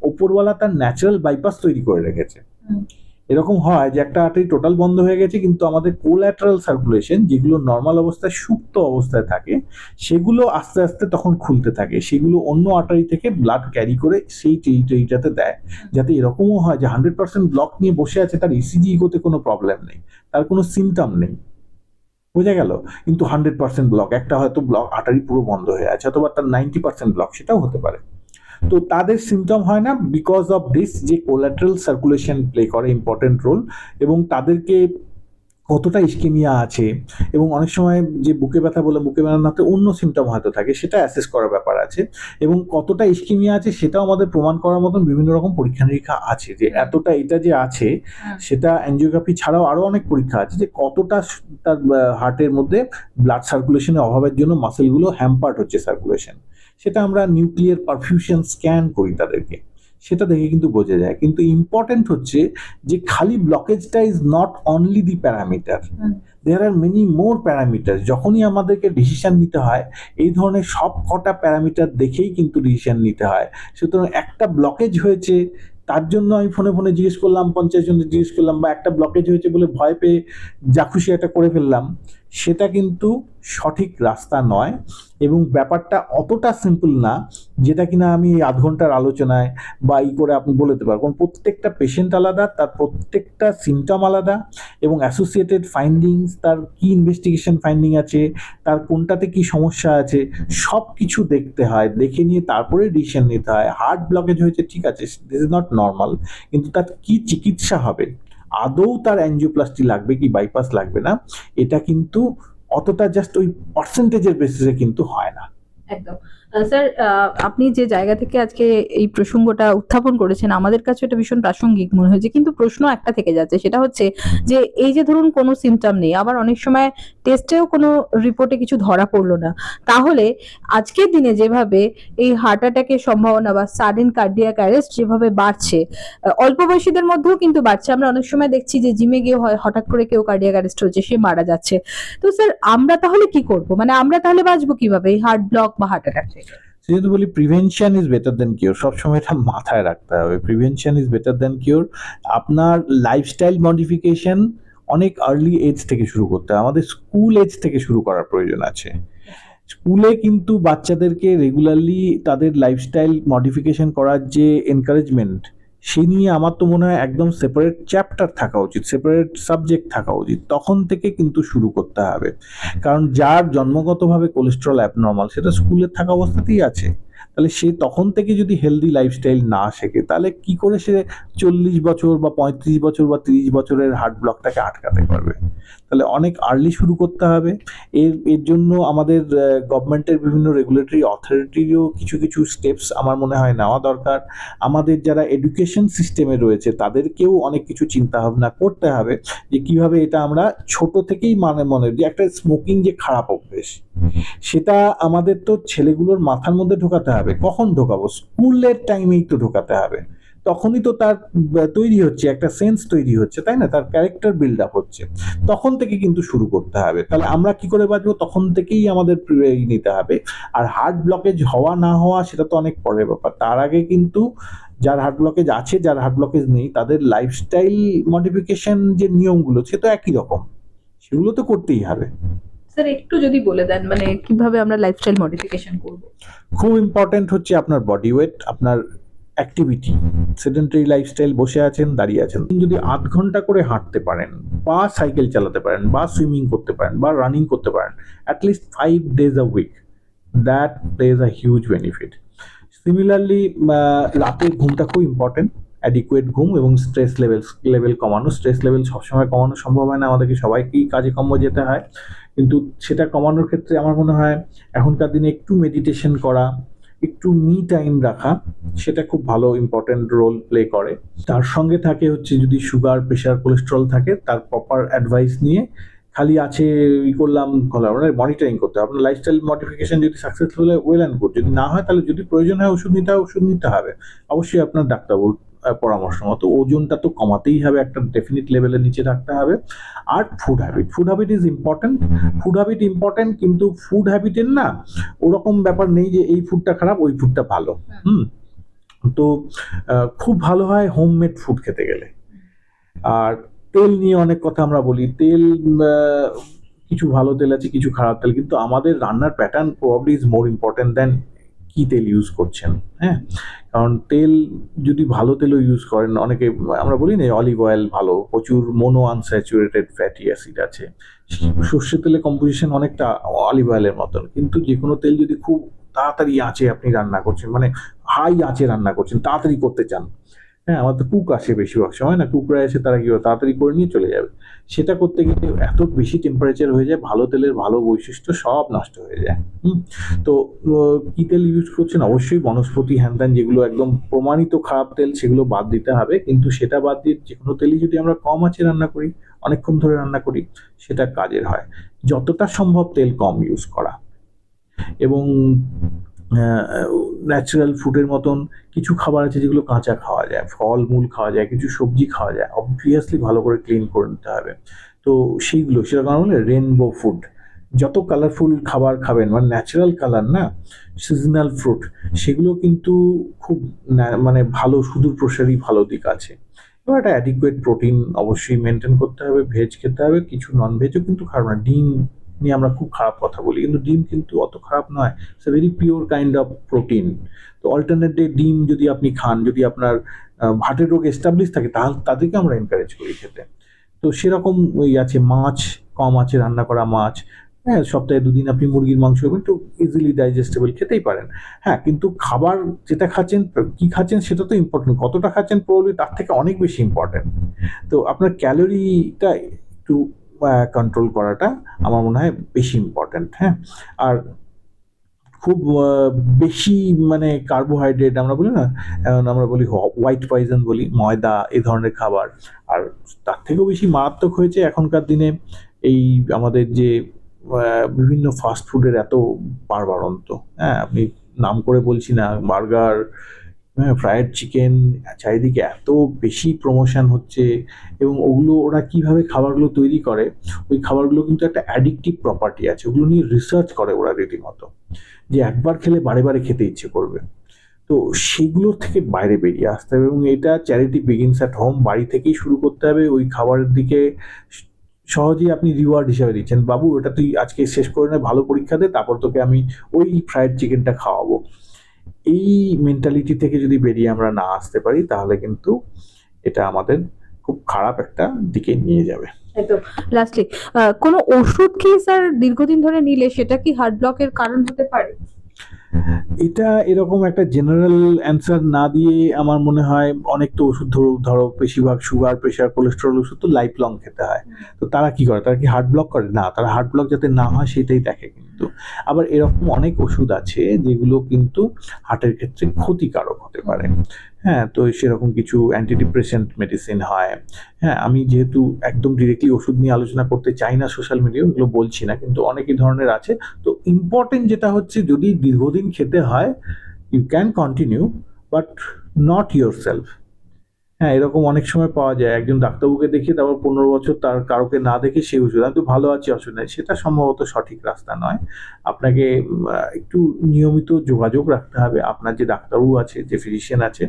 S1: ওপরওয়ালা তার ন্যাচারাল বাইপাস তৈরি করে রেখেছে। এরকম হয় যে একটা আর্টারি টোটাল বন্ধ হয়ে গেছে, কিন্তু আমাদের কোল্যাটারাল সার্কুলেশন, যেগুলো নর্মাল অবস্থায় সুপ্ত অবস্থায় থাকে, সেগুলো আস্তে আস্তে তখন খুলতে থাকে, সেগুলো অন্য আর্টারি থেকে ব্লাড ক্যারি করে সেই টেরিটরিটাতে দেয়। যাতে এরকমও হয় যে 100% ব্লক নিয়ে বসে আছে, তার ইসিজি ইগোতে কোনো প্রবলেম নেই, তার কোনো সিমটম নেই, বোঝা গেল, কিন্তু 100% ব্লক, একটা হয়তো ব্লক আর্টারি পুরো বন্ধ হয়ে আছে, অথবা তার 90% ব্লক, সেটাও হতে পারে। তো তাদের সিমটম হয় না বিকজ অফ দিস, যে কোল্যাটারাল সার্কুলেশন প্লে করে ইম্পর্টেন্ট রোল, এবং তাদেরকে কতটা ইস্কেমিয়া আছে, এবং অনেক সময় যে বুকে ব্যথা বলে বুকে ব্যথা না অন্য সিমটম হয়তো থাকে, সেটা অ্যাসেস করার ব্যাপার আছে, এবং কতটা ইস্কেমিয়া আছে সেটাও আমাদের প্রমাণ করার মতন বিভিন্ন রকম পরীক্ষা নিরীক্ষা আছে, যে এতটা এটা যে আছে, সেটা অ্যাঞ্জিওগ্রাফি ছাড়াও আরো অনেক পরীক্ষা আছে, যে কতটা তার হার্টের মধ্যে ব্লাড সার্কুলেশনের অভাবের জন্য মাসেলগুলো হ্যাম্পার্ড হচ্ছে সার্কুলেশন, সেটা আমরা নিউক্লিয়ার পারফিউশন স্ক্যান করি তাদেরকে, সেটা দেখে কিন্তু বোঝা যায়। কিন্তু ইম্পর্টেন্ট হচ্ছে যে খালি ব্লকেজটা is not only the parameter, there are many more parameter. যখনই আমাদেরকে ডিসিশন নিতে হয় এই ধরনের সব কটা প্যারামিটার দেখেই কিন্তু ডিসিশন নিতে হয়। সুতরাং একটা ব্লকেজ হয়েছে তার জন্য আমি ফোনে ফোনে জিজ্ঞেস করলাম, 50 জনকে জিজ্ঞেস করলাম, বা একটা ব্লকেজ হয়েছে বলে ভয় পেয়ে যা খুশি একটা করে ফেললাম, সেটা কিন্তু সঠিক রাস্তা নয়। এবং ব্যাপারটা অতটা সিম্পল না যেটা কিনা আমি আধ ঘন্টার আলোচনায় বা করে আপনি বলে দিতে পারবেন। প্রত্যেকটা পেশেন্ট আলাদা, তার প্রত্যেকটা সিমটম আলাদা, এবং অ্যাসোসিয়েটেড ফাইন্ডিংস, তার কি ইনভেস্টিগেশন ফাইন্ডিং আছে, তার কোনটাতে কি সমস্যা আছে, সব কিছু দেখতে হয়। দেখে নিয়ে তারপরে ডিসিশন নিতে হয়। হার্ট ব্লকেজ হয়েছে, ঠিক আছে, দিস ইজ নট নর্মাল, কিন্তু তার কি চিকিৎসা হবে, আদৌ তার অ্যাঞ্জিওপ্লাস্টি লাগবে কি বাইপাস লাগবে না, এটা কিন্তু অতটা জাস্ট ওই পার্সেন্টেজের বেসিসে কিন্তু হয় না।
S2: একদম। স্যার, আপনি যে জায়গা থেকে আজকে এই প্রসঙ্গটা উত্থাপন করেছেন আমাদের কাছে এটা ভীষণ প্রাসঙ্গিক মনে হয়েছে, কিন্তু প্রশ্ন একটা থেকে যাচ্ছে, সেটা হচ্ছে যে এই যে ধরুন কোনো সিমটম নেই, আবার অনেক সময় টেস্টেও কোনো রিপোর্টে কিছু ধরা পড়লো না, তাহলে আজকের দিনে যেভাবে এই হার্ট অ্যাটাকের সম্ভাবনা বা সাডেন কার্ডিয়াক অ্যারেস্ট যেভাবে বাড়ছে, অল্প বয়সীদের মধ্যেও কিন্তু বাড়ছে। আমরা অনেক সময় দেখছি যে জিমে গিয়ে হঠাৎ করে কেউ কার্ডিয়াক অ্যারেস্ট হচ্ছে, সে মারা যাচ্ছে। তো স্যার, আমরা তাহলে কি করব, মানে আমরা তাহলে বাঁচবো কিভাবে এই হার্ট ব্লক বা হার্ট অ্যাটাক থেকে?
S1: যেহেতু বলি prevention is better then cure, সবসময় এটা মাথায় রাখতে হবে। Prevention is better then cure. আপনার লাইফস্টাইল মডিফিকেশন অনেক আর্লি এজ থেকে শুরু করতে হয়, আমাদের স্কুল এজ থেকে শুরু করার প্রয়োজন আছে। স্কুলে কিন্তু বাচ্চাদেরকে রেগুলারলি তাদের লাইফস্টাইল মডিফিকেশন করার যে এনকারেজমেন্ট, সে নিয়ে আমার তো মনে হয় একদম সেপারেট চ্যাপ্টার থাকা উচিত, সেপারেট সাবজেক্ট থাকা উচিত। তখন থেকে কিন্তু শুরু করতে হবে। কারণ যার জন্মগতভাবে কোলেস্ট্রল অ্যাবনর্মাল, সেটা স্কুলে থাকা অবস্থাতেই আছে, তাহলে সে তখন থেকে যদি হেলদি লাইফস্টাইল না শেখে, তাহলে কি করে সে 40 বছর বা 35 বছর বা 30 বছরের হার্ট ব্লকটাকে আটকাতে পারবে? তাহলে অনেক আর্লি শুরু করতে হবে। এর জন্য আমাদের গভর্নমেন্টের বিভিন্ন রেগুলেটরি অথরিটিরও কিছু কিছু স্টেপস আমার মনে হয় নেওয়া দরকার। আমাদের যারা এডুকেশন সিস্টেমে রয়েছে তাদেরকেও অনেক কিছু চিন্তা ভাবনা করতে হবে যে কিভাবে এটা আমরা ছোট থেকেই মনে যে একটা স্মোকিং যে খারাপ অভ্যেস, সেটা আমাদের তো ছেলেগুলোর মাথার মধ্যে ঢোকাতে হবে। কখন ঢোকাবো? স্কুলের টাইমেই তো ঢোকাতে হবে, তখনই তো তার তৈরি হচ্ছে, একটা সেন্স তৈরি হচ্ছে, তাই না? তার ক্যারেক্টার বিল্ড আপ হচ্ছে, তখন থেকে কিন্তু শুরু করতে হবে। তাহলে আমরা কি করে বাঁচবো? তখন থেকেই আমাদের নিতে হবে। আর হার্ট ব্লকেজ হওয়া না হওয়া সেটা তো অনেক পরের ব্যাপার। তার আগে কিন্তু যার হার্ট ব্লকেজ আছে, যার হার্ট ব্লকেজ নেই, তাদের লাইফস্টাইল মডিফিকেশন যে নিয়মগুলো, সে তো একই রকম, সেগুলো তো করতেই হবে।
S2: স্যার, একটু যদি বলে দেন মানে কিভাবে আমরা লাইফস্টাইল মডিফিকেশন করব?
S1: খুব ইম্পর্টেন্ট হচ্ছে আপনার বডি ওয়েট, আপনার অ্যাক্টিভিটি। সেডেন্টারি লাইফস্টাইল, বসে আছেন, দাঁড়িয়ে আছেন, যদি আধ ঘন্টা করে হাঁটতে পারেন, বা সাইকেল চালাতে পারেন, বা সুইমিং করতে পারেন, বা রানিং করতে পারেন at least 5 days a week, that plays a huge benefit. Similarly রাতে ঘুমটা খুব ইম্পর্টেন্ট, অ্যাডিকুয়েট ঘুম এবং স্ট্রেস লেভেল কমানো। স্ট্রেস লেভেল সবসময় কমানো সম্ভব হয় না, আমাদেরকে সবাইকেই কাজে কর্ম যেতে হয়, কিন্তু সেটা কমানোর ক্ষেত্রে আমার মনে হয় এখনকার দিনে একটু মেডিটেশন করা, একটু মি টাইম রাখা, সেটা খুব ভালো ইম্পর্টেন্ট রোল প্লে করে। তার সঙ্গে থাকে হচ্ছে যদি সুগার, প্রেশার, কোলেস্ট্রল থাকে, তার প্রপার অ্যাডভাইস নিয়ে, খালি আছে করলাম মনিটরিং করতে হবে। আপনার লাইফস্টাইল মডিফিকেশন যদি সাকসেসফুল হয়, ওয়েল অ্যান্ড গুড। যদি না হয়, তাহলে যদি প্রয়োজন হয় ওষুধ নিতে হয়, ওষুধ নিতে হবে অবশ্যই আপনার ডাক্তারবাবুর পরামর্শ মতো। ওজনটা তো কমাতেই হবে, একটা ডেফিনিট লেভেলের নিচে রাখতে হবে। আর food habit is important. Food habit important, কিন্তু ফুড হ্যাবিটের না ওরকম ব্যাপার নেই যে এই ফুডটা খারাপ ওই ফুডটা ভালো। তো খুব ভালো হয় হোমমেড ফুড খেতে গেলে। আর তেল নিয়ে অনেক কথা আমরা বলি, তেল কিছু ভালো তেল আছে, কিছু খারাপ তেল, কিন্তু আমাদের রান্নার pattern probably is more important than কি তেল ইউজ করছেন। হ্যাঁ, কারণ তেল যদি ভালো তেলও ইউজ করেন, অনেকে আমরা বলি না অলিভ অয়েল ভালো, প্রচুর মোনো আনস্যাচুরেটেড ফ্যাটি অ্যাসিড আছে। সর্ষের তেলের কম্পোজিশন অনেকটা অলিভ অয়েলের মতন, কিন্তু যে কোনো তেল যদি খুব তাড়াতাড়ি আঁচে আপনি রান্না করছেন, মানে হাই আঁচে রান্না করছেন, তাড়াতাড়ি করতে চান, হ্যাঁ, আমার তো কুক আসে বেশিরভাগ সময়, না কুকরা এসে তারা কি তাড়াতাড়ি করে নিয়ে চলে যাবে, সেটা করতে গেলে এত বেশি টেম্পারেচার হয়ে যায়, ভালো তেলের ভালো বৈশিষ্ট্য সব নষ্ট হয়ে যায়। তো কি তেল ইউজ করছেন? অবশ্যই বনস্পতি, হ্যান যেগুলো একদম প্রমাণিত খারাপ তেল, সেগুলো বাদ দিতে হবে। কিন্তু সেটা বাদ দিয়ে যে কোনো তেলই যদি আমরা কম আঁচে রান্না করি, অনেকক্ষণ ধরে রান্না করি, সেটা কাজের হয়। যতটা সম্ভব তেল কম ইউজ করা, এবং ন্যাচারাল ফুডের মতন কিছু খাবার আছে যেগুলো কাঁচা খাওয়া যায়, ফল মূল খাওয়া যায়, কিছু সবজি খাওয়া যায়, অবভিয়াসলি ভালো করে ক্লিন করে নিতে হবে। তো সেইগুলো সেরকম বলে রেনবো ফুড, যত কালারফুল খাবার খাবেন মানে ন্যাচারাল কালার না, সিজনাল ফ্রুট, সেগুলো কিন্তু খুব মানে ভালো সুদূর প্রসারী ভালো দিক আছে। এবার একটা অ্যাডিকুয়েট প্রোটিন অবশ্যই মেনটেন করতে হবে, ভেজ খেতে হবে, কিছু নন ভেজও কিন্তু খারাপ না। ডিম নিয়ে আমরা খুব খারাপ কথা বলি, কিন্তু ডিম কিন্তু অত খারাপ নয়, it's a very pure kind of protein. তো অল্টারনেট ডে ডিম যদি আপনি খান, যদি আপনার হার্টের রোগ এস্টাবলিশ থাকে, তাহলে তাদেরকে আমরা এনকারেজ করি খেতে। তো সেরকম ওই আছে মাছ, কম আছে রান্না করা মাছ, হ্যাঁ সপ্তাহে 2 দিন আপনি মুরগির মাংস একটু ইজিলি ডাইজেস্টেবল খেতেই পারেন। হ্যাঁ, কিন্তু খাবার যেটা খাচ্ছেন কি খাচ্ছেন সেটা তো ইম্পর্টেন্ট, কতটা খাচ্ছেন প্রবলি তার থেকে অনেক বেশি ইম্পর্টেন্ট। তো আপনার ক্যালোরিটা একটু কন্ট্রোল করাটা আমার মনে হয় বেশি ইম্পর্টেন্ট। হ্যাঁ, আর খুব বেশি মানে কার্বোহাইড্রেট আমরা বলি না, আমরা বলি হোয়াইট পয়জন বলি, ময়দা এই ধরনের খাবার। আর তার থেকেও বেশি মারাত্মক হয়েছে এখনকার দিনে এই আমাদের যে বিভিন্ন ফাস্ট ফুডের এত বাড়বাড়ন্ত। হ্যাঁ, আপনি নাম করে বলছি না, বার্গার, হ্যাঁ, ফ্রায়েড চিকেন, চারিদিকে এত বেশি প্রমোশন হচ্ছে। এবং ওগুলো ওরা কিভাবে খাবারগুলো তৈরি করে, ওই খাবারগুলো কিন্তু একটা অ্যাডিকটিভ প্রপার্টি আছে, ওগুলো নিয়ে রিসার্চ করে ওরা রীতিমতো, যে একবার খেলে বারে বারে খেতে ইচ্ছে করবে। তো সেগুলোর থেকে বাইরে বেরিয়ে আসতে হবে, এবং এটা চ্যারিটি বিগিনস অ্যাট হোম, বাড়ি থেকেই শুরু করতে হবে। ওই খাবারের দিকে সহজেই আপনি রিওয়ার্ড হিসাবে দিচ্ছেন, বাবু এটা তুই আজকে শেষ করে নে, ভালো পরীক্ষা দে, তারপর তোকে আমি ওই ফ্রাইড চিকেনটা খাওয়াবো। এই মেন্টালিটি থেকে যদি বেরিয়ে আমরা না আসতে পারি, তাহলে কিন্তু এটা আমাদের খুব খারাপ একটা দিকে নিয়ে যাবে।
S2: একদম। লাস্টলি, কোনো ওষুধ কি স্যার দীর্ঘদিন ধরে নিলে সেটা কি হার্ট ব্লকের কারণ হতে পারে?
S1: এটা এরকম একটা জেনারেল অ্যান্সার না দিয়ে আমার মনে হয়, অনেক তো ওষুধ ধরো বেশিরভাগ সুগার, প্রেশার, কোলেস্টেরল ওষুধ তো লাইফ লং খেতে হয়। তো তারা কি করে, তারা কি হার্ট ব্লক করে? না, তারা হার্ট ব্লক যাতে না হয় সেটাই দেখে। কিন্তু আবার এরকম অনেক ওষুধ আছে যেগুলো কিন্তু হার্টের ক্ষেত্রে ক্ষতিকারক হতে পারে। হ্যাঁ, তো সেরকম কিছু অ্যান্টিডিপ্রেসেন্ট মেডিসিন হয়। হ্যাঁ, আমি যেহেতু একদম ডিরেক্টলি ওষুধ নিয়ে আলোচনা করতে চাই না সোশ্যাল মিডিয়ায়, ওগুলো বলছি না, কিন্তু অনেকই ধরনের আছে। তো ইম্পর্টেন্ট যেটা হচ্ছে, যদি দীর্ঘদিন খেতে হয়, you can continue, but not yourself. হ্যাঁ, এরকম অনেক সময় পাওয়া যায়, একজন ডাক্তারবাবুকে দেখিয়ে তারপর 15 বছর তার কারোকে না দেখে সেই ওষুধ, আমি তো ভালো আছি অসুবিধা নেই, সেটা সম্ভবত সঠিক রাস্তা নয়। আপনাকে একটু নিয়মিত যোগাযোগ রাখতে হবে আপনার যে ডাক্তারবাবু আছে, যে ফিজিশিয়ান আছে।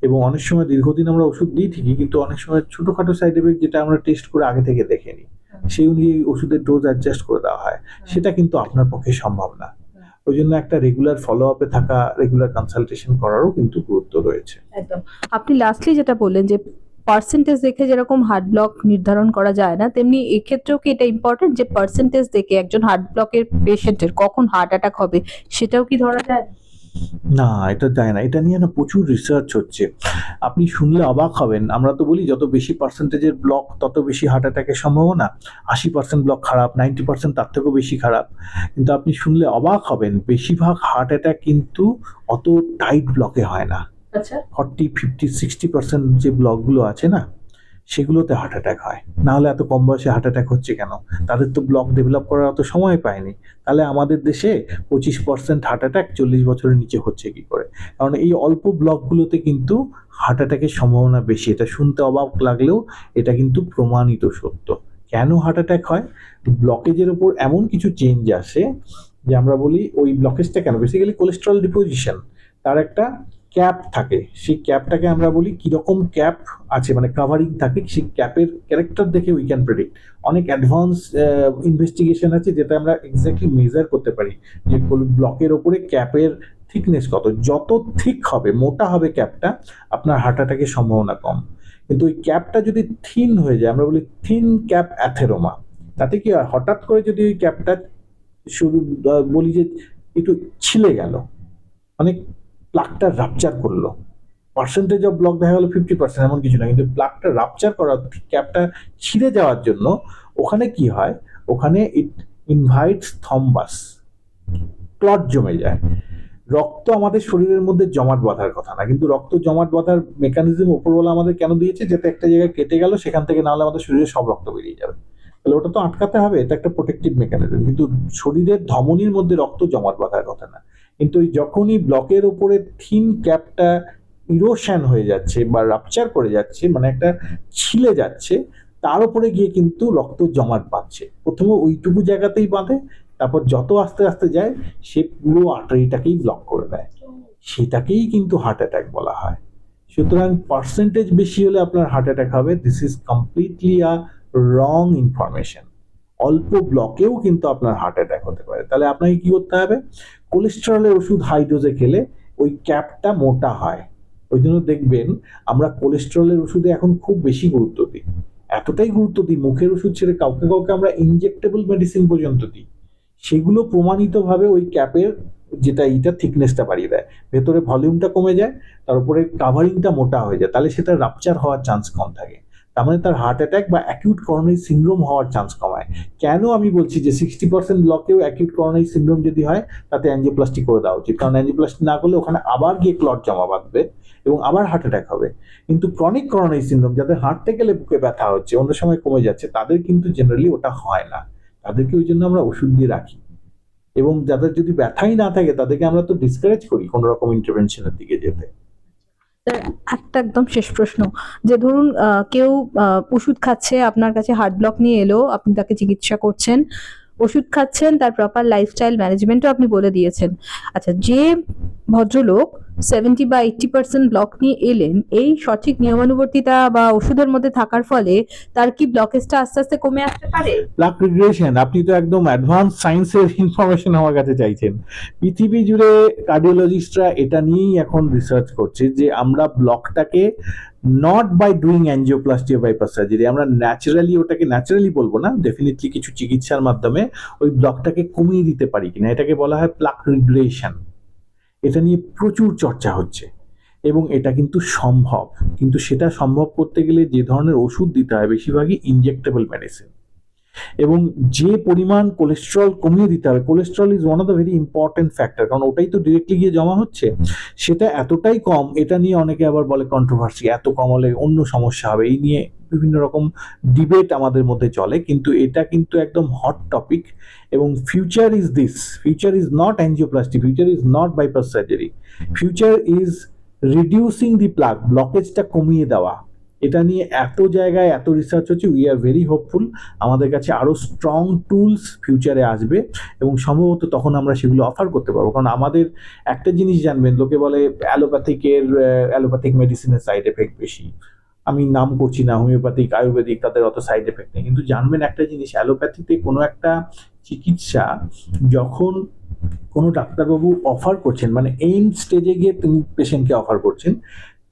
S1: এবং অনেক সময় দীর্ঘদিন আমরা ওষুধ দিই ঠিকই, কিন্তু অনেক সময় ছোটোখাটো সাইড এফেক্ট যেটা আমরা টেস্ট করে আগে থেকে দেখে নিই, সেই অনুযায়ী ওষুধের ডোজ অ্যাডজাস্ট করে দেওয়া হয়, সেটা কিন্তু আপনার পক্ষে সম্ভব না। ওই জন্য একটা রেগুলার ফলো আপে থাকা, রেগুলার কনসালটেশন করারও কিন্তু গুরুত্ব রয়েছে।
S2: একদম। আপনি লাস্টলি যেটা বললেন যে পার্সেন্টেজ দেখে যেরকম হার্ট ব্লক নির্ধারণ করা যায় না, তেমনি এক্ষেত্রেও কি এটা ইম্পর্টেন্ট যে পার্সেন্টেজ দেখে একজন হার্ট ব্লকের পেশেন্টের কখন হার্ট অ্যাটাক হবে সেটাও কি ধরা যায়?
S1: না, এটা যায় না, এটা নিয়ে না প্রচুর রিসার্চ হচ্ছে, আপনি শুনলে অবাক হবেন। আমরা তো বলি যত বেশি পার্সেন্টেজের ব্লক তত বেশি হার্ট অ্যাটাকের সম্ভাবনা, 80% ব্লক খারাপ, 90% তার থেকেও বেশি খারাপ। কিন্তু আপনি শুনলে অবাক হবেন, বেশিরভাগ হার্ট অ্যাটাক কিন্তু অত টাইট ব্লকে হয় না।
S2: আচ্ছা।
S1: 40, 50, 60% যে ব্লকগুলো আছে না, সেগুলোতে হার্ট অ্যাটাক হয়। না হলে এত কম বয়সে হার্ট অ্যাটাক হচ্ছে কেন? তাদের তো ব্লক ডেভেলপ করার অত সময় পায়নি। তাহলে আমাদের দেশে 25% হার্ট অ্যাটাক 40 বছরের নিচে হচ্ছে কি করে? কারণ এই অল্প ব্লকগুলোতে কিন্তু হার্ট অ্যাটাকের সম্ভাবনা বেশি। এটা শুনতে অবাক লাগলেও এটা কিন্তু প্রমাণিত সত্য। কেন হার্ট অ্যাটাক হয়? ব্লকেজের উপর এমন কিছু চেঞ্জ আসে, যে আমরা বলি ওই ব্লকেজটা কেন, বেসিক্যালি কোলেস্টেরল ডিপোজিশন, তার একটা ক্যাপ থাকে, সেই ক্যাপটাকে আমরা বলি কিরকম ক্যাপ আছে, মানে কাভারিং থাকে, সেই ক্যাপের ক্যারেক্টার দেখে উই ক্যান প্রেডিক্ট। অনেক অ্যাডভান্স ইনভেস্টিগেশন আছে যেটা আমরা এক্স্যাক্টলি মেজার করতে পারি, যে ব্লকের ওপরে ক্যাপের থিকনেস কত, যত থিক হবে, মোটা হবে ক্যাপটা, আপনার হার্ট অ্যাটাকের সম্ভাবনা কম। কিন্তু ওই ক্যাপটা যদি থিন হয়ে যায়, আমরা বলি থিন ক্যাপ অ্যাথেরোমা, তাতে কি হয়, হঠাৎ করে যদি ওই ক্যাপটা শুরু বলি যে একটু ছিলে গেল, অনেক প্লাকটা রাপচার করলো, পার্সেন্টেজ অফ ব্লক দেখা গেল 50%, এমন কিছু না, কিন্তু প্লাকটা রাপচার করা, ক্যাপটা ছিঁড়ে যাওয়ার জন্য ওখানে কি হয়, ওখানে ইট ইনভাইটস থম্বাস, ক্লট জমে যায়। রক্ত আমাদের শরীরের মধ্যে জমাট বাঁধার কথা না, কিন্তু রক্ত জমাট বাঁধার মেকানিজম উপরওয়ালা আমাদের কেন দিয়েছে, যাতে একটা জায়গায় কেটে গেল সেখান থেকে না হলে আমাদের শরীরে সব রক্ত বেরিয়ে যাবে, তাহলে ওটা তো আটকাতে হবে, এটা একটা প্রোটেক্টিভ মেকানিজম। কিন্তু শরীরের ধমনীর মধ্যে রক্ত জমাট বাঁধার কথা না, কিন্তু ওই যখনই ব্লকের ওপরে থিন ক্যাপটা ইরোশন হয়ে যাচ্ছে বা রাপচার করে যাচ্ছে, মানে একটা ছিলে যাচ্ছে, তার উপরে গিয়ে কিন্তু রক্ত জমাট বাঁধছে। প্রথমে ওইটুকু জায়গাতেই বাঁধে, তারপর যত আস্তে আস্তে যায় সে পুরো আর্টারিটাকেই ব্লক করে দেয়, সেটাকেই কিন্তু হার্ট অ্যাটাক বলা হয়। সুতরাং পার্সেন্টেজ বেশি হলে আপনার হার্ট অ্যাটাক হবে, this is completely a wrong information. অল্প ব্লকেও কিন্তু আপনার হার্ট অ্যাটাক হতে পারে। তাহলে আপনাকে কি করতে হবে? কোলেস্টেরলের ওষুধ হাই ডোজে খেলে ওই ক্যাপটা মোটা হয়। ওই জন্য দেখবেন আমরা কোলেস্টেরলের ওষুধে এখন খুব বেশি গুরুত্ব দিই, এতটাই গুরুত্ব দিই, মুখের ওষুধ ছেড়ে কাউকে কাউকে আমরা ইনজেক্টেবল মেডিসিন পর্যন্ত দিই। সেগুলো প্রমাণিতভাবে ওই ক্যাপের যেটা এইটা থিকনেসটা বাড়িয়ে দেয়, ভেতরে ভলিউমটা কমে যায়, তার উপরে কাভারিংটা মোটা হয়ে যায়, তাহলে সেটা রাপচার হওয়ার চান্স কম থাকে। তার মানে তার হার্ট অ্যাটাক বা অ্যাকিউট করোনারি সিনড্রোম হওয়ার চান্স কমায়। কেন আমি বলছি যে 60% ব্লকেও অ্যাকিউট করোনারি সিনড্রোম যদি হয় তাতে অ্যাঞ্জিওপ্লাস্টি করে দেওয়া উচিত, কারণ অ্যাঞ্জিওপ্লাস্টি না করলে ওখানে আবার গিয়ে ক্লট জমা বাঁধবে এবং আবার হার্ট অ্যাটাক হবে। কিন্তু ক্রনিক করোনারি সিনড্রোম, যাদের হাঁটতে গেলে বুকে ব্যথা হচ্ছে, অন্য সময় কমে যাচ্ছে, তাদের কিন্তু জেনারেলি ওটা হয় না, তাদেরকে ওই জন্য আমরা ওষুধ দিয়ে রাখি। এবং যাদের যদি ব্যথাই না থাকে তাদেরকে আমরা তো ডিসকারেজ করি কোনো রকম ইন্টারভেনশনের দিকে যেতে।
S2: একটা একদম শেষ প্রশ্ন, যে ধরুন কেউ ওষুধ খাচ্ছে, আপনার কাছে হার্ট ব্লক নিয়ে এলো, আপনি তাকে চিকিৎসা করছেন, ওষুধ খাচ্ছেন, তার প্রপার লাইফস্টাইল ম্যানেজমেন্টও আপনি বলে দিয়েছেন। আচ্ছা, যে ভদ্রলোক 70 বা 80% ব্লক নিয়ে এলেন, এই সঠিক নিয়মানুবর্তিতা বা ওষুধের মধ্যে থাকার ফলে তার কি ব্লকেজটা আস্তে আস্তে কমে আসতে পারে?
S1: প্লাক রিগ্রেশন, আপনি তো একদম অ্যাডভান্স সায়েন্সের ইনফরমেশন আমার কাছে চাইছেন। পৃথিবী জুড়ে কার্ডিওলজিস্টরা এটা নিয়েই এখন রিসার্চ করছে যে আমরা ব্লকটাকে নট বাই ডুইং অ্যাঞ্জিওপ্লাস্টি ও বাইপাস সার্জারি, আমরা ন্যাচারালি, ওটাকে ন্যাচারালি বলবো না, ডেফিনেটলি কিছু চিকিৎসার মাধ্যমে ওই ব্লকটাকে কমিয়ে দিতে পারি কিনা, এটাকে বলা হয় প্লাক রিগ্রেশন। এটা নিয়ে প্রচুর চর্চা হচ্ছে এবং এটা কিন্তু সম্ভব, কিন্তু সেটা সম্ভব করতে গেলে যে ধরনের ওষুধ দিতে হয় বেশিরভাগই ইনজেক্টেবল মেডিসিন, এবং যে পরিমাণ কোলেস্টেরল কমিয়ে দিতে হবে, cholesterol is one of the very important factor, কারণ ওটাই তো ডিরেক্টলি গিয়ে জমা হচ্ছে, সেটা এতটাই কম, এটা নিয়ে অনেকে আবার বলে কন্ট্রোভার্সি, এত কম হলে অন্য সমস্যা হবে, এই নিয়ে বিভিন্ন রকম ডিবেট আমাদের মধ্যে চলে, কিন্তু এটা কিন্তু একদম হট টপিক। এবং future is this, future is not angioplasty, future is not bypass surgery, future is reducing the plaque, ব্লকেজটা কমিয়ে দেওয়া। এটা নিয়ে এত জায়গায় এত রিসার্চ হচ্ছে, উই আর ভেরি হোপফুল, আমাদের কাছে আরো স্ট্রং টুলস ফিউচারে আসবে এবং সম্ভবত তখন আমরা সেগুলো অফার করতে পারবো। কারণ আমাদের একটা জিনিস জানবেন, লোকে বলে অ্যালোপ্যাথিক মেডিসিনের সাইড এফেক্ট বেশি, আমি নাম করছি না, হোমিওপ্যাথিক, আয়ুর্বেদিক, তাদের অত সাইড এফেক্ট নেই, কিন্তু জানবেন একটা জিনিস, অ্যালোপ্যাথিতে কোনো একটা চিকিৎসা যখন কোনো ডাক্তারবাবু অফার করছেন, মানে এন্ড স্টেজে গিয়ে তিনি পেশেন্টকে অফার করছেন,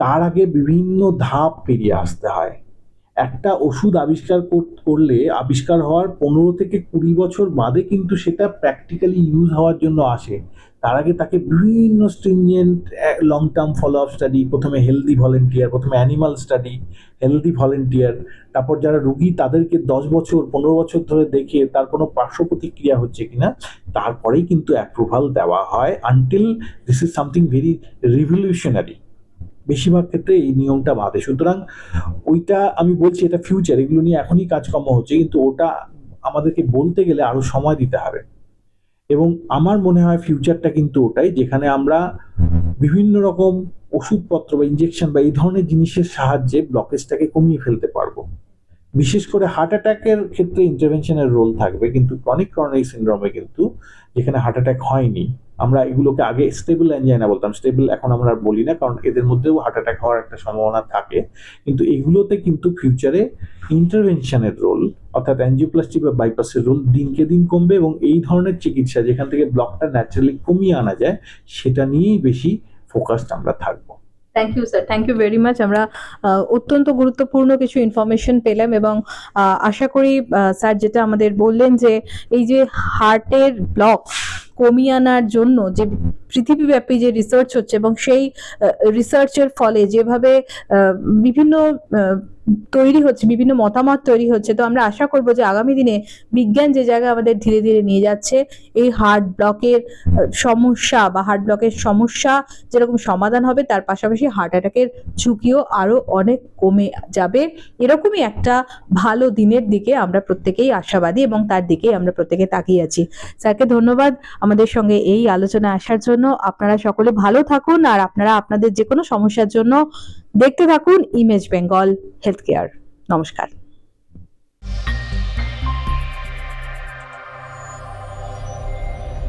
S1: তার আগে বিভিন্ন ধাপ পেরিয়ে আসতে হয়। একটা ওষুধ আবিষ্কার করলে আবিষ্কার হওয়ার 15 থেকে 20 বছর বাদে কিন্তু সেটা প্র্যাকটিক্যালি ইউজ হওয়ার জন্য আসে। তার আগে তাকে বিভিন্ন stringent long term follow up study, প্রথমে হেলদি ভলেন্টিয়ার, প্রথমে অ্যানিমাল স্টাডি, হেলদি ভলেন্টিয়ার, তারপর যারা রুগী তাদেরকে 10 বছর 15 বছর ধরে দেখে তার কোনো পার্শ্ব প্রতিক্রিয়া হচ্ছে কিনা, তারপরেই কিন্তু অ্যাপ্রুভাল দেওয়া হয়, until this is something very revolutionary. বেশিরভাগ ক্ষেত্রে এই নিয়মটা বাদে। সুতরাং ওইটা আমি বলছি এটা ফিউচার, এগুলো নিয়ে এখনই কাজকর্ম হচ্ছে, কিন্তু ওটা আমাদেরকে বলতে গেলে আরো সময় দিতে হবে। এবং আমার মনে হয় ফিউচারটা কিন্তু ওটাই, যেখানে আমরা বিভিন্ন রকম ওষুধপত্র বা ইনজেকশন বা এই ধরনের জিনিসের সাহায্যে ব্লকেজটাকে কমিয়ে ফেলতে পারবো। বিশেষ করে হার্ট অ্যাটাকের ক্ষেত্রে ইন্টারভেনশনের রোল থাকবে, কিন্তু ক্রনিক করোনারি সিনড্রোমে কিন্তু, যেখানে হার্ট অ্যাটাক হয়নি, আমরা এগুলোকে আগে স্টেবল অ্যাঞ্জাইনা বলতাম, স্টেবল এখন আমরা আর বলি না, কারণ এদের মধ্যেও হার্ট অ্যাটাক হওয়ার একটা সম্ভাবনা থাকে, কিন্তু এগুলোতে কিন্তু ফিউচারে ইন্টারভেনশনের রোল, অর্থাৎ অ্যাঞ্জিওপ্লাস্টি বা বাইপাসের রোল দিনকে দিন কমবে, এবং এই ধরনের চিকিৎসা যেখান থেকে ব্লকটা ন্যাচারালি কমিয়ে আনা যায় সেটা নিয়েই বেশি ফোকাসড আমরা থাকবো।
S2: Thank you sir, thank you very much. আমরা অত্যন্ত গুরুত্বপূর্ণ কিছু ইনফরমেশন পেলাম, এবং আশা করি স্যার যেটা আমাদের বললেন যে এই যে হার্টের ব্লক কমিয়ে আনার জন্য যে পৃথিবীব্যাপী যে রিসার্চ হচ্ছে, এবং সেই রিসার্চের ফলে যেভাবে বিভিন্ন তৈরি হচ্ছে, বিভিন্ন মতামত তৈরি হচ্ছে। তো আমরা আশা করব যে আগামী দিনে বিজ্ঞান যে জায়গায় আমাদের ধীরে ধীরে নিয়ে যাচ্ছে, এই হার্ট ব্লকের সমস্যা বা হার্ট ব্লকের সমস্যা যেরকম সমাধান হবে, তার পাশাপাশি হার্ট অ্যাটাকের ঝুঁকিও আরো অনেক কমে যাবে। এরকমই একটা ভালো দিনের দিকে আমরা প্রত্যেকেই আশাবাদী এবং তার দিকেই আমরা প্রত্যেকে তাকিয়ে আছি। স্যারকে ধন্যবাদ আমাদের সঙ্গে এই আলোচনায় আসার জন্য। আপনারা সকলে ভালো থাকুন, আর আপনারা আপনাদের যে কোনো সমস্যার জন্য দেখতে থাকুন ইমেজ বেঙ্গল হেলথ কেয়ার। নমস্কার।